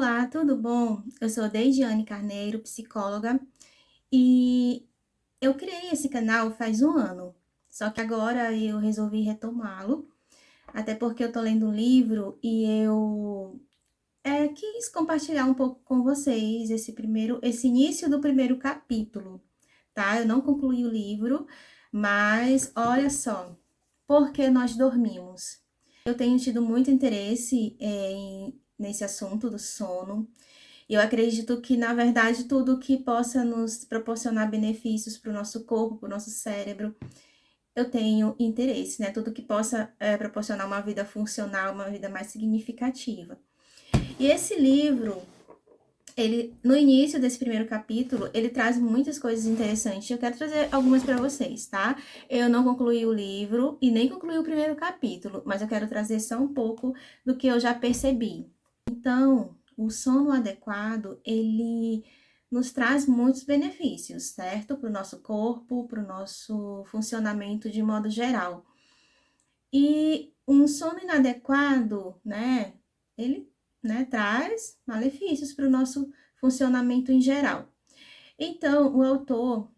Olá, tudo bom? Eu sou Deidiane Carneiro, psicóloga, e eu criei esse canal faz um ano, só que agora eu resolvi retomá-lo, até porque eu tô lendo um livro e eu quis compartilhar um pouco com vocês esse início do primeiro capítulo, tá? Eu não concluí o livro, mas olha só, por que nós dormimos? Eu tenho tido muito interesse nesse assunto do sono. Eu acredito que, na verdade, tudo que possa nos proporcionar benefícios para o nosso corpo, para o nosso cérebro, eu tenho interesse, né? Tudo que possa proporcionar uma vida funcional, uma vida mais significativa. E esse livro, no início desse primeiro capítulo, ele traz muitas coisas interessantes. Eu quero trazer algumas para vocês, tá? Eu não concluí o livro e nem concluí o primeiro capítulo, mas eu quero trazer só um pouco do que eu já percebi. Então, o sono adequado, ele nos traz muitos benefícios, certo? Para o nosso corpo, para o nosso funcionamento de modo geral. E um sono inadequado, né? Ele, né, traz malefícios para o nosso funcionamento em geral. Então, o autor,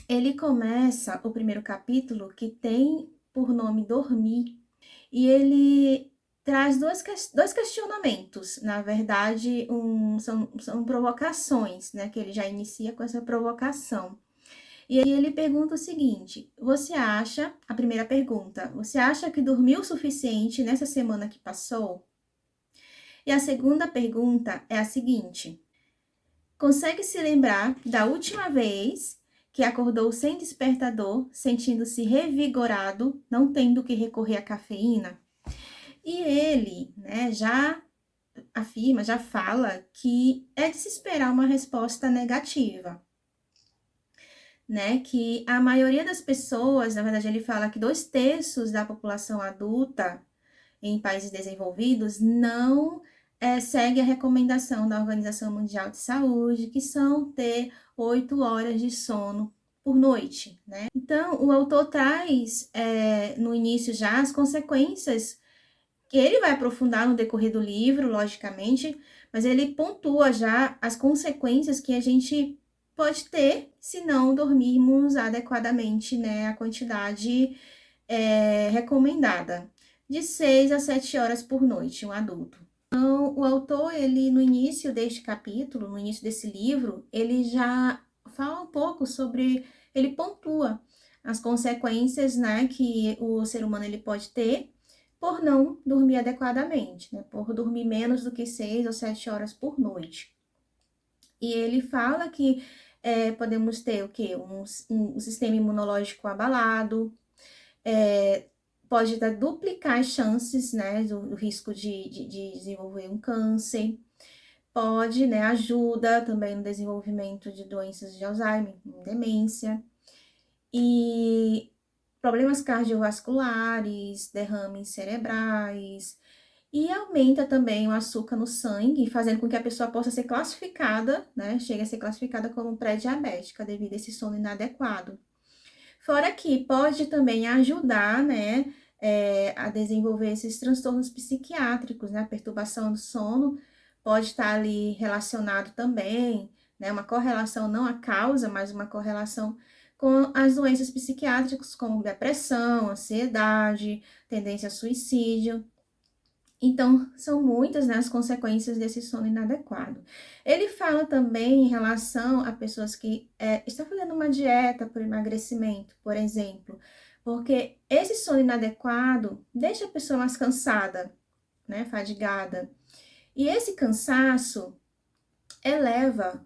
ele começa o primeiro capítulo, que tem por nome Dormir, e ele traz dois questionamentos. Na verdade, são provocações, né? Que ele já inicia com essa provocação. E aí ele pergunta o seguinte: a primeira pergunta, você acha que dormiu o suficiente nessa semana que passou? E a segunda pergunta é a seguinte: consegue se lembrar da última vez que acordou sem despertador, sentindo-se revigorado, não tendo que recorrer à cafeína? E ele, né, já afirma, já fala que é de se esperar uma resposta negativa, né? Que a maioria das pessoas, na verdade, ele fala que 2/3 da população adulta em países desenvolvidos não segue a recomendação da Organização Mundial de Saúde, que são ter 8 horas de sono por noite, né? Então, o autor traz no início já as consequências que ele vai aprofundar no decorrer do livro, logicamente, mas ele pontua já as consequências que a gente pode ter se não dormirmos adequadamente, né, a quantidade recomendada, de 6 a 7 horas por noite, um adulto. Então, o autor, ele, no início deste capítulo, no início desse livro, ele já fala um pouco sobre, ele pontua as consequências, né, que o ser humano ele pode ter por não dormir adequadamente, né? Por dormir menos do que 6 ou 7 horas por noite. E ele fala que podemos ter o quê? Um sistema imunológico abalado, pode duplicar as chances, né, do risco de desenvolver um câncer, pode, né, ajuda também no desenvolvimento de doenças de Alzheimer, demência, e problemas cardiovasculares, derrames cerebrais, e aumenta também o açúcar no sangue, fazendo com que a pessoa possa ser classificada, né? Chegue a ser classificada como pré-diabética devido a esse sono inadequado. Fora que pode também ajudar, né? A desenvolver esses transtornos psiquiátricos, né? A perturbação do sono pode estar ali relacionado também, né? Uma correlação, não a causa, mas uma correlação com as doenças psiquiátricas, como depressão, ansiedade, tendência a suicídio. Então, são muitas, né, as consequências desse sono inadequado. Ele fala também em relação a pessoas que estão fazendo uma dieta por emagrecimento, por exemplo, porque esse sono inadequado deixa a pessoa mais cansada, né, fadigada. E esse cansaço eleva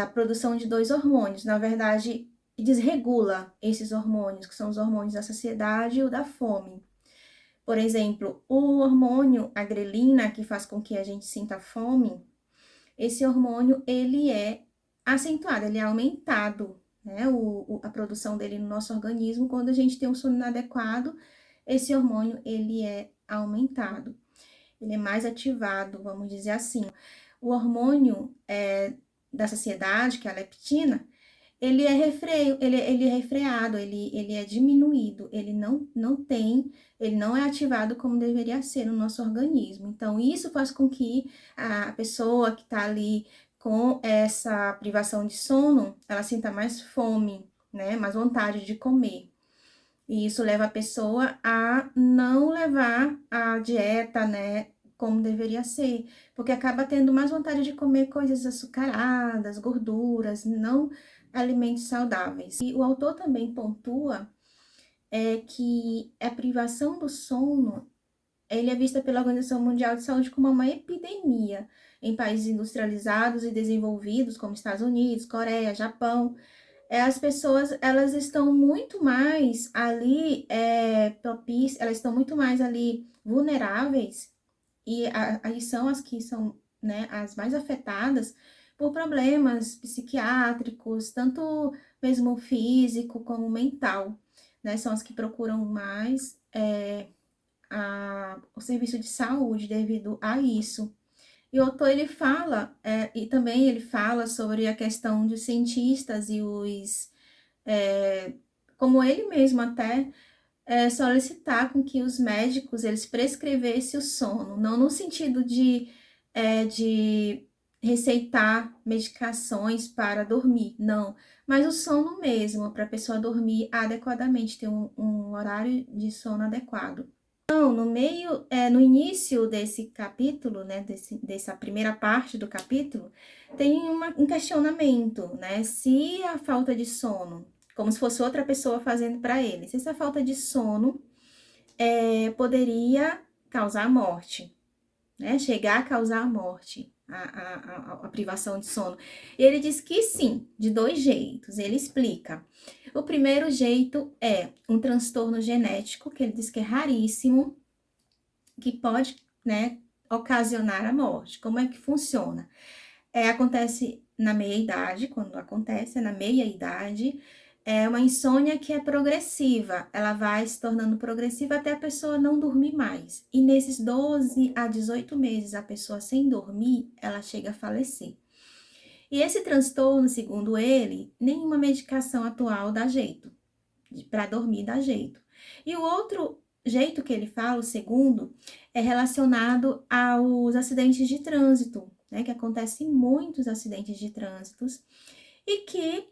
a produção de 2 hormônios, na verdade, desregula esses hormônios, que são os hormônios da saciedade e o da fome. Por exemplo, o hormônio a grelina, que faz com que a gente sinta fome, esse hormônio, ele é acentuado, ele é aumentado, né? A produção dele no nosso organismo, quando a gente tem um sono inadequado, esse hormônio, ele é aumentado. Ele é mais ativado, vamos dizer assim. O hormônio da saciedade, que é a leptina, ele é refreio, ele é refreado, ele é diminuído, ele não é ativado como deveria ser no nosso organismo. Então, isso faz com que a pessoa que está ali com essa privação de sono, ela sinta mais fome, né? Mais vontade de comer. E isso leva a pessoa a não levar a dieta, né, como deveria ser, porque acaba tendo mais vontade de comer coisas açucaradas, gorduras, não alimentos saudáveis. E o autor também pontua que a privação do sono, ele é vista pela Organização Mundial de Saúde como uma epidemia em países industrializados e desenvolvidos, como Estados Unidos, Coreia, Japão. As pessoas, elas estão muito mais ali propícias, elas estão muito mais ali vulneráveis e aí são as que são, né, as mais afetadas por problemas psiquiátricos, tanto mesmo físico como mental, né, são as que procuram mais o serviço de saúde devido a isso. E o autor, ele fala, e também ele fala sobre a questão dos cientistas e como ele mesmo até solicitar com que os médicos eles prescrevessem o sono, não no sentido de receitar medicações para dormir, não, mas o sono mesmo, para a pessoa dormir adequadamente, ter um horário de sono adequado. Então, no início desse capítulo, né, dessa primeira parte do capítulo, tem um questionamento, né, se a falta de sono, como se fosse outra pessoa fazendo para ele, se essa falta de sono poderia causar a morte, né, chegar a causar a morte, a privação de sono. E ele diz que sim, de dois jeitos, ele explica. O primeiro jeito é um transtorno genético, que ele diz que é raríssimo, que pode, né, ocasionar a morte. Como é que funciona? Acontece na meia-idade, quando acontece, é na meia-idade, é uma insônia que é progressiva, ela vai se tornando progressiva até a pessoa não dormir mais. E nesses 12 a 18 meses, a pessoa sem dormir, ela chega a falecer. E esse transtorno, segundo ele, nenhuma medicação atual dá jeito, para dormir dá jeito. E o outro jeito que ele fala, o segundo, é relacionado aos acidentes de trânsito, né? Que acontecem muitos acidentes de trânsito e que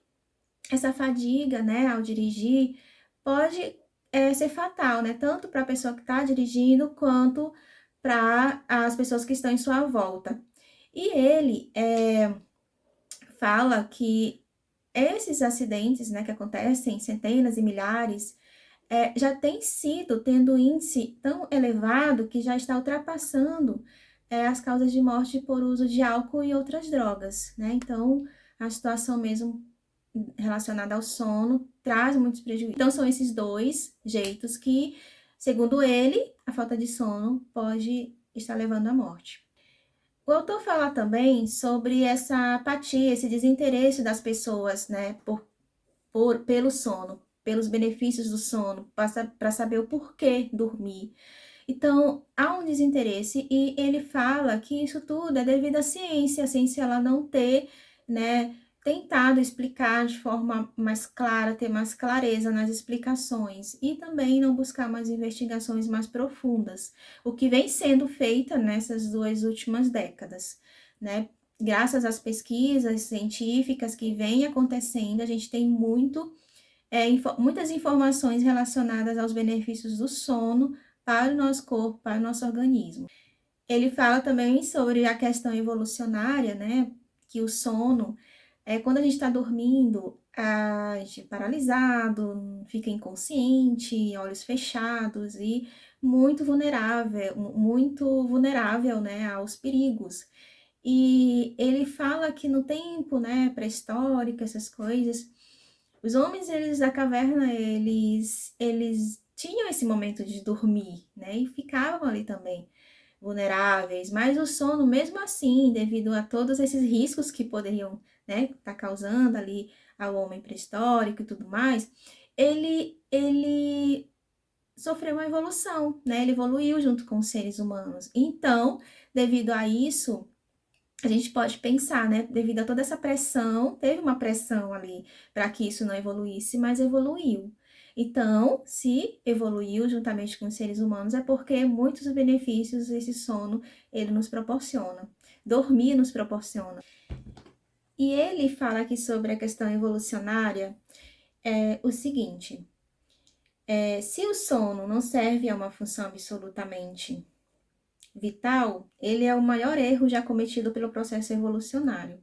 essa fadiga, né, ao dirigir, pode ser fatal, né? Tanto para a pessoa que está dirigindo quanto para as pessoas que estão em sua volta. E ele fala que esses acidentes, né, que acontecem, centenas e milhares, já tem sido tendo índice tão elevado que já está ultrapassando as causas de morte por uso de álcool e outras drogas, né? Então, a situação mesmo relacionada ao sono traz muitos prejuízos. Então, são esses dois jeitos que, segundo ele, a falta de sono pode estar levando à morte. O autor fala também sobre essa apatia, esse desinteresse das pessoas, né, pelo sono, pelos benefícios do sono, para saber o porquê dormir. Então, há um desinteresse e ele fala que isso tudo é devido à ciência, a ciência ela não ter, né, tentado explicar de forma mais clara, ter mais clareza nas explicações e também não buscar mais investigações mais profundas, o que vem sendo feita nessas 2 últimas décadas, né? Graças às pesquisas científicas que vêm acontecendo, a gente tem muitas informações relacionadas aos benefícios do sono para o nosso corpo, para o nosso organismo. Ele fala também sobre a questão evolucionária, né? Que o sono, quando a gente está dormindo, a gente é paralisado, fica inconsciente, olhos fechados e muito vulnerável, né, aos perigos. E ele fala que no tempo, né, pré-histórico, essas coisas, os homens, eles da caverna, eles tinham esse momento de dormir, né? E ficavam ali também vulneráveis, mas o sono, mesmo assim, devido a todos esses riscos que poderiam, né, tá causando ali ao homem pré-histórico e tudo mais, ele sofreu uma evolução, né? Ele evoluiu junto com os seres humanos. Então, devido a isso, a gente pode pensar, né, devido a toda essa pressão, teve uma pressão ali para que isso não evoluísse, mas evoluiu. Então, se evoluiu juntamente com os seres humanos, é porque muitos benefícios esse sono ele nos proporciona. Dormir nos proporciona. E ele fala aqui sobre a questão evolucionária, o seguinte: se o sono não serve a uma função absolutamente vital, ele é o maior erro já cometido pelo processo evolucionário.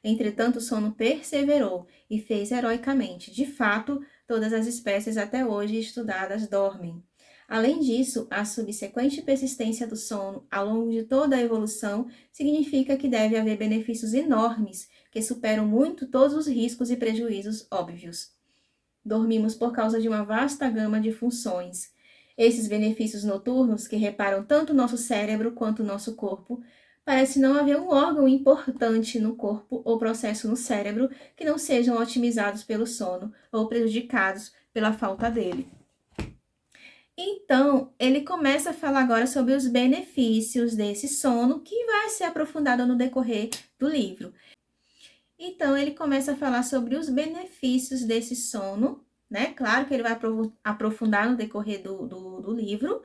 Entretanto, o sono perseverou e fez heroicamente. De fato, todas as espécies até hoje estudadas dormem. Além disso, a subsequente persistência do sono ao longo de toda a evolução significa que deve haver benefícios enormes que superam muito todos os riscos e prejuízos óbvios. Dormimos por causa de uma vasta gama de funções. Esses benefícios noturnos, que reparam tanto o nosso cérebro quanto o nosso corpo, parece não haver um órgão importante no corpo ou processo no cérebro que não sejam otimizados pelo sono ou prejudicados pela falta dele. Então, ele começa a falar agora sobre os benefícios desse sono, que vai ser aprofundado no decorrer do livro. Então, ele começa a falar sobre os benefícios desse sono, né? Claro que ele vai aprofundar no decorrer do livro,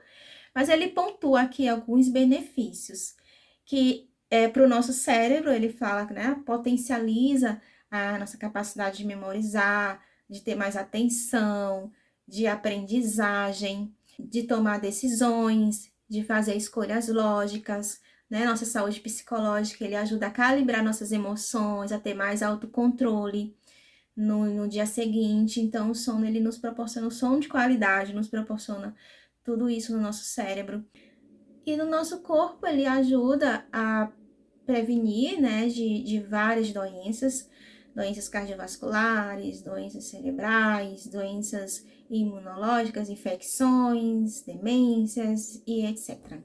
mas ele pontua aqui alguns benefícios que para o nosso cérebro, ele fala, né? Potencializa a nossa capacidade de memorizar, de ter mais atenção, de aprendizagem, de tomar decisões, de fazer escolhas lógicas, né? Nossa saúde psicológica, ele ajuda a calibrar nossas emoções, a ter mais autocontrole no dia seguinte. Então, o sono, ele nos proporciona o sono de qualidade, nos proporciona tudo isso no nosso cérebro. E no nosso corpo, ele ajuda a prevenir, né, de várias doenças, doenças cardiovasculares, doenças cerebrais, doenças imunológicas, infecções, demências e etc.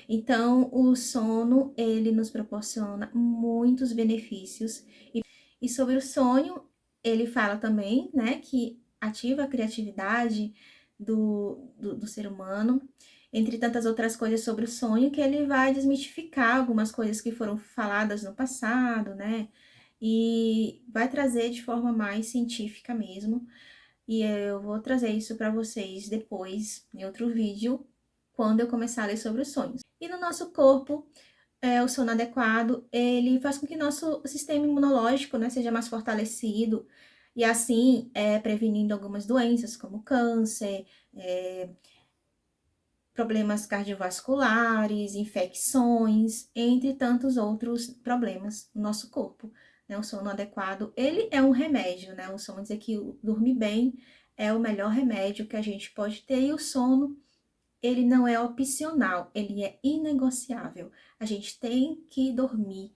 Então, o sono, ele nos proporciona muitos benefícios. E sobre o sonho, ele fala também, né, que ativa a criatividade do ser humano, entre tantas outras coisas sobre o sonho, que ele vai desmistificar algumas coisas que foram faladas no passado, né? E vai trazer de forma mais científica mesmo. E eu vou trazer isso para vocês depois, em outro vídeo, quando eu começar a ler sobre os sonhos. E no nosso corpo, o sono adequado, ele faz com que nosso sistema imunológico, né, seja mais fortalecido, e assim, prevenindo algumas doenças, como câncer, problemas cardiovasculares, infecções, entre tantos outros problemas no nosso corpo. Né? O sono adequado, ele é um remédio, né? O sono dizer que dormir bem é o melhor remédio que a gente pode ter, e o sono, ele não é opcional, ele é inegociável. A gente tem que dormir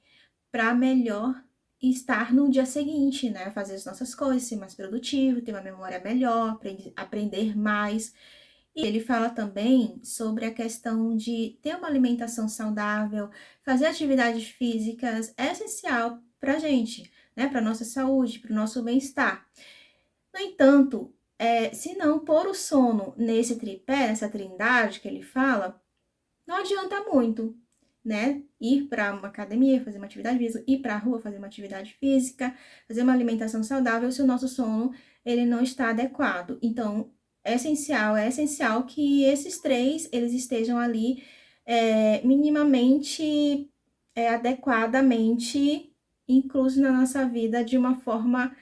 para melhor estar no dia seguinte, né? Fazer as nossas coisas, ser mais produtivo, ter uma memória melhor, aprender mais. E ele fala também sobre a questão de ter uma alimentação saudável, fazer atividades físicas é essencial para a gente, né? Para nossa saúde, para o nosso bem-estar. No entanto, se não pôr o sono nesse tripé, nessa trindade que ele fala, não adianta muito, né? Ir para uma academia, fazer uma atividade física, ir para a rua, fazer uma atividade física, fazer uma alimentação saudável, se o nosso sono ele não está adequado. Então, é essencial que esses três eles estejam ali minimamente, adequadamente inclusos na nossa vida de uma forma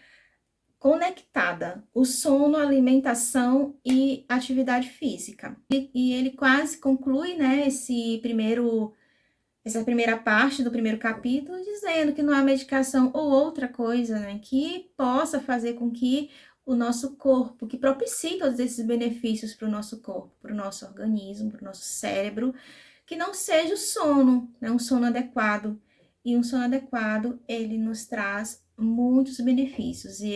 conectada, o sono, alimentação e atividade física. E ele quase conclui, né, essa primeira parte do primeiro capítulo, dizendo que não há medicação ou outra coisa, né, que possa fazer com que o nosso corpo, que propicie todos esses benefícios para o nosso corpo, para o nosso organismo, para o nosso cérebro, que não seja o sono, né, um sono adequado. E um sono adequado, ele nos traz muitos benefícios, e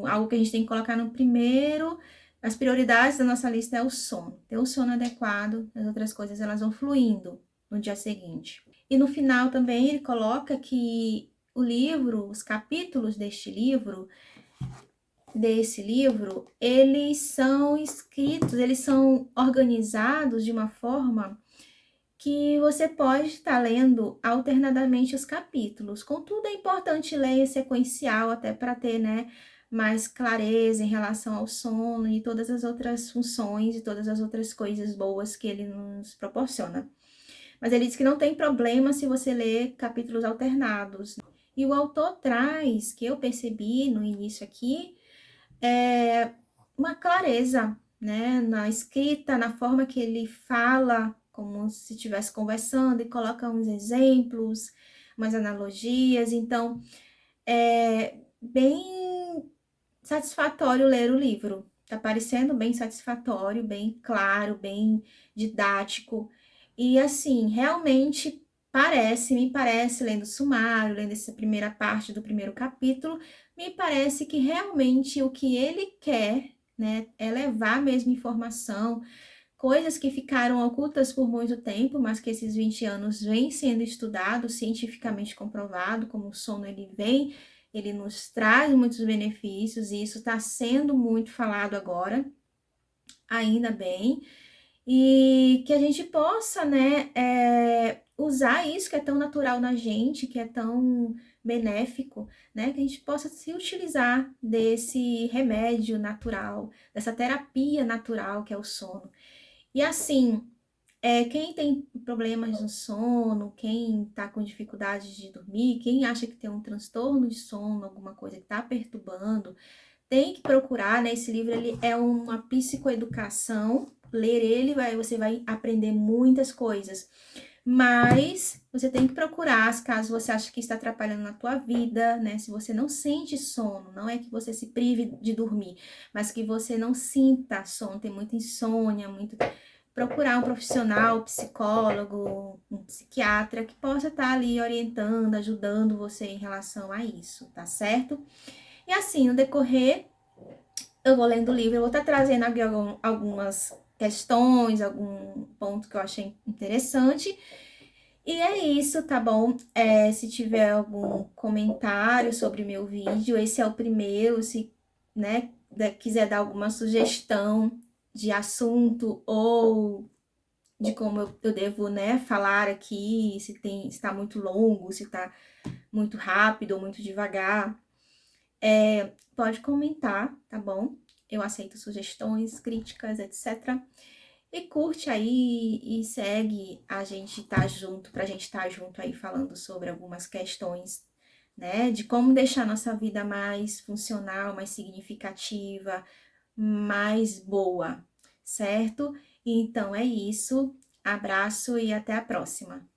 algo que a gente tem que colocar no primeiro, as prioridades da nossa lista é o sono. Ter o sono adequado, as outras coisas elas vão fluindo no dia seguinte. E no final também ele coloca que o livro, os capítulos desse livro, eles são escritos, eles são organizados de uma forma que você pode estar lendo alternadamente os capítulos. Contudo, é importante ler sequencial até para ter, né, mais clareza em relação ao sono e todas as outras funções e todas as outras coisas boas que ele nos proporciona. Mas ele diz que não tem problema se você ler capítulos alternados. E o autor traz, que eu percebi no início aqui, uma clareza, né, na escrita, na forma que ele fala, como se estivesse conversando, e coloca uns exemplos, umas analogias. Então, é bem satisfatório ler o livro. Tá parecendo bem satisfatório, bem claro, bem didático. E assim, realmente me parece, lendo o sumário, lendo essa primeira parte do primeiro capítulo, me parece que realmente o que ele quer, né, é levar mesmo informação, coisas que ficaram ocultas por muito tempo, mas que esses 20 anos vem sendo estudado, cientificamente comprovado, como o sono ele nos traz muitos benefícios, e isso está sendo muito falado agora, ainda bem, e que a gente possa, né, usar isso que é tão natural na gente, que é tão benéfico, né, que a gente possa se utilizar desse remédio natural, dessa terapia natural que é o sono. E assim, quem tem problemas no sono, quem tá com dificuldade de dormir, quem acha que tem um transtorno de sono, alguma coisa que tá perturbando, tem que procurar, né? Esse livro ele é uma psicoeducação. Ler ele, você vai aprender muitas coisas. Mas você tem que procurar, caso você ache que está atrapalhando na tua vida, né? Se você não sente sono, não é que você se prive de dormir, mas que você não sinta sono, tem muita insônia, muito procurar um profissional, psicólogo, um psiquiatra que possa estar ali orientando, ajudando você em relação a isso, tá certo? E assim, no decorrer, eu vou lendo o livro, eu vou estar trazendo aqui algumas questões, algum ponto que eu achei interessante. E é isso, tá bom? Se tiver algum comentário sobre o meu vídeo, esse é o primeiro, se, né, quiser dar alguma sugestão de assunto ou de como eu devo, né, falar aqui, se está muito longo, se está muito rápido ou muito devagar, pode comentar, tá bom? Eu aceito sugestões, críticas, etc. E curte aí e segue a gente tá junto, pra gente estar junto aí falando sobre algumas questões, né, de como deixar nossa vida mais funcional, mais significativa, mais boa, certo? Então é isso. Abraço e até a próxima.